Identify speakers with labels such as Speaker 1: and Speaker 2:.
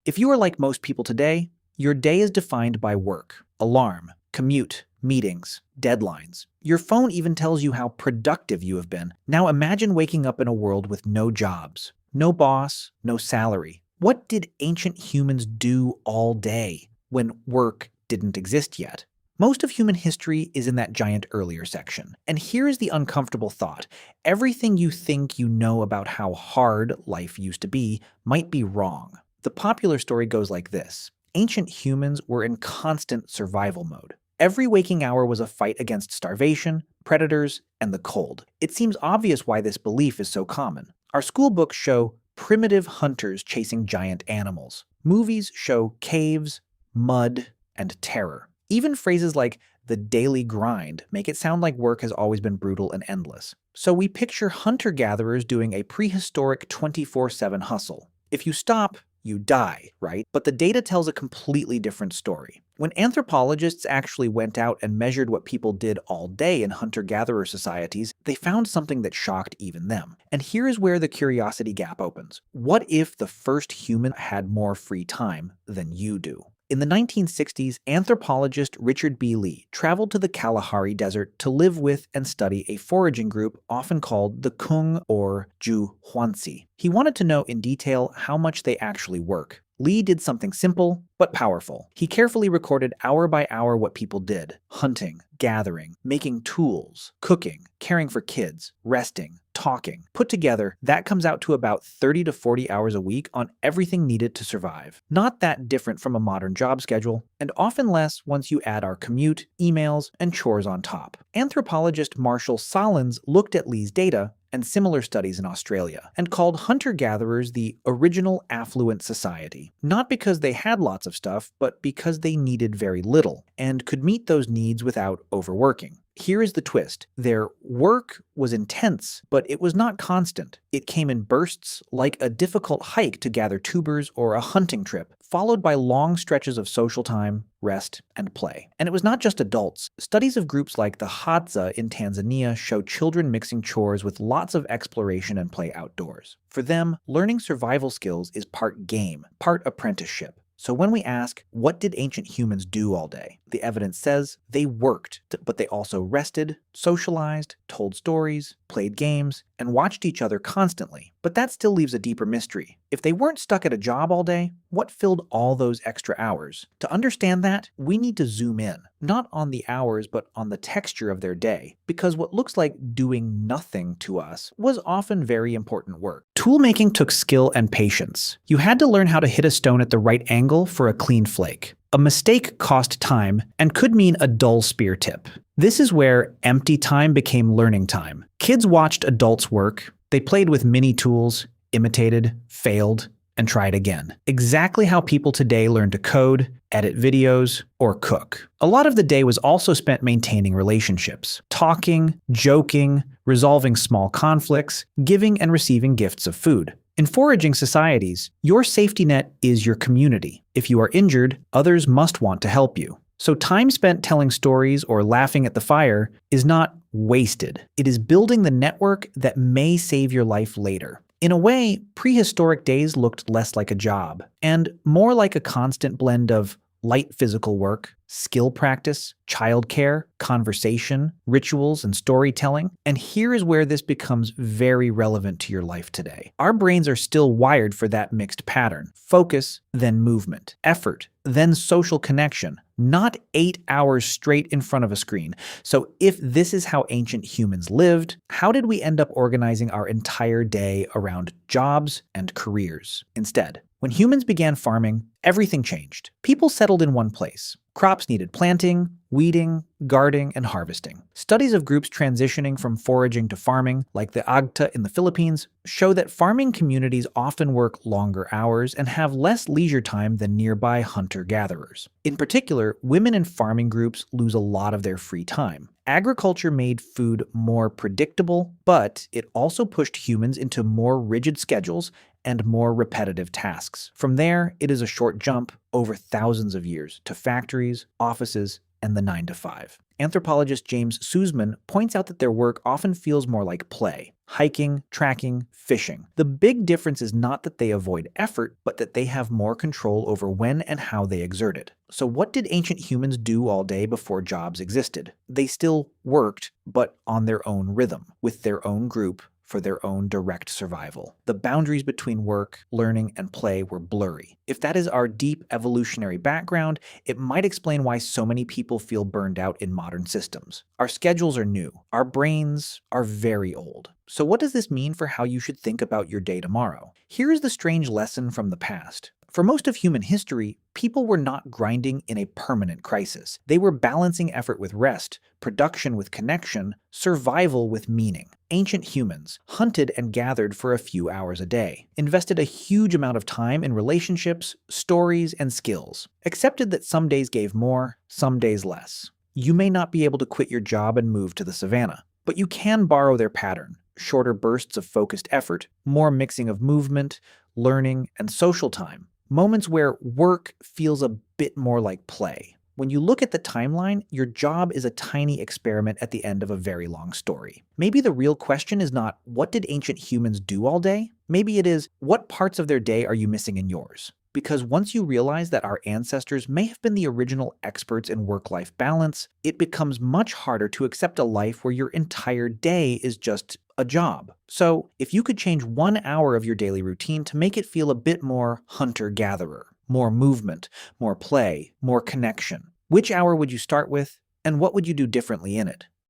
Speaker 1: If you are like most people today, your day is defined by work, alarm, commute, meetings, deadlines. Your phone even tells you how productive you have been. Now imagine waking up in a world with no jobs, no boss, no salary. What did ancient humans do all day when work didn't exist yet? Most of human history is in that giant earlier section. And here is the uncomfortable thought. Everything you think you know about how hard life used to be might be wrong. The popular story goes like this. Ancient humans were in constant survival mode. Every waking hour was a fight against starvation, predators, and the cold. It seems obvious why this belief is so common. Our school books show primitive hunters chasing giant animals. Movies show caves, mud, and terror. Even phrases like the daily grind make it sound like work has always been brutal and endless. So we picture hunter-gatherers doing a prehistoric 24/7 hustle. If you stop, you die, right? But the data tells a completely different story. When anthropologists actually went out and measured what people did all day in hunter-gatherer societies, they found something that shocked even them. And here is where the curiosity gap opens. What if the first human had more free time than you do? In the 1960s, anthropologist Richard B. Lee traveled to the Kalahari Desert to live with and study a foraging group often called the Kung or Ju Huansi. He wanted to know in detail how much they actually work. Lee did something simple but powerful. He carefully recorded hour by hour what people did: hunting, gathering, making tools, cooking, caring for kids, resting, talking. Put together, that comes out to about 30 to 40 hours a week on everything needed to survive. Not that different from a modern job schedule, and often less once you add our commute, emails, and chores on top. Anthropologist Marshall Sahlins looked at Lee's data and similar studies in Australia, and called hunter-gatherers the original affluent society. Not because they had lots of stuff, but because they needed very little, and could meet those needs without overworking. Here is the twist. Their work was intense, but it was not constant. It came in bursts, like a difficult hike to gather tubers or a hunting trip, followed by long stretches of social time, rest, and play. And it was not just adults. Studies of groups like the Hadza in Tanzania show children mixing chores with lots of exploration and play outdoors. For them, learning survival skills is part game, part apprenticeship. So when we ask, what did ancient humans do all day? The evidence says they worked, but they also rested, socialized, told stories, played games, and watched each other constantly. But that still leaves a deeper mystery. If they weren't stuck at a job all day, what filled all those extra hours? To understand that, we need to zoom in, not on the hours, but on the texture of their day, because what looks like doing nothing to us was often very important work. Toolmaking took skill and patience. You had to learn how to hit a stone at the right angle for a clean flake. A mistake cost time and could mean a dull spear tip. This is where empty time became learning time. Kids watched adults work, they played with mini tools, imitated, failed, and tried again. Exactly how people today learn to code, edit videos, or cook. A lot of the day was also spent maintaining relationships, talking, joking, resolving small conflicts, giving and receiving gifts of food. In foraging societies, your safety net is your community. If you are injured, others must want to help you. So time spent telling stories or laughing at the fire is not wasted. It is building the network that may save your life later. In a way, prehistoric days looked less like a job, and more like a constant blend of light physical work, skill practice, childcare, conversation, rituals, and storytelling. And here is where this becomes very relevant to your life today. Our brains are still wired for that mixed pattern. Focus, then movement. Effort, then social connection. Not 8 hours straight in front of a screen. So if this is how ancient humans lived, how did we end up organizing our entire day around jobs and careers instead? When humans began farming, everything changed. People settled in one place. Crops needed planting, weeding, guarding, and harvesting. Studies of groups transitioning from foraging to farming, like the Agta in the Philippines, show that farming communities often work longer hours and have less leisure time than nearby hunter-gatherers. In particular, women in farming groups lose a lot of their free time. Agriculture made food more predictable, but it also pushed humans into more rigid schedules and more repetitive tasks. From there, it is a short jump over thousands of years to factories, offices, and the 9 to 5. Anthropologist James Sussman points out that their work often feels more like play. hiking, tracking, fishing. The big difference is not that they avoid effort, but that they have more control over when and how they exert it. So what did ancient humans do all day before jobs existed? They still worked, but on their own rhythm, with their own group, for their own direct survival. The boundaries between work, learning, and play were blurry. If that is our deep evolutionary background, it might explain why so many people feel burned out in modern systems. Our schedules are new. Our brains are very old. So what does this mean for how you should think about your day tomorrow? Here is the strange lesson from the past. For most of human history, people were not grinding in a permanent crisis. They were balancing effort with rest, production with connection, survival with meaning. Ancient humans hunted and gathered for a few hours a day, invested a huge amount of time in relationships, stories, and skills, accepted that some days gave more, some days less. You may not be able to quit your job and move to the savannah, but you can borrow their pattern: shorter bursts of focused effort, more mixing of movement, learning, and social time. Moments where work feels a bit more like play. When you look at the timeline, your job is a tiny experiment at the end of a very long story. Maybe the real question is not, what did ancient humans do all day? Maybe it is, what parts of their day are you missing in yours? Because once you realize that our ancestors may have been the original experts in work-life balance, it becomes much harder to accept a life where your entire day is just a job. So, if you could change 1 hour of your daily routine to make it feel a bit more hunter-gatherer, more movement, more play, more connection, which hour would you start with, and what would you do differently in it?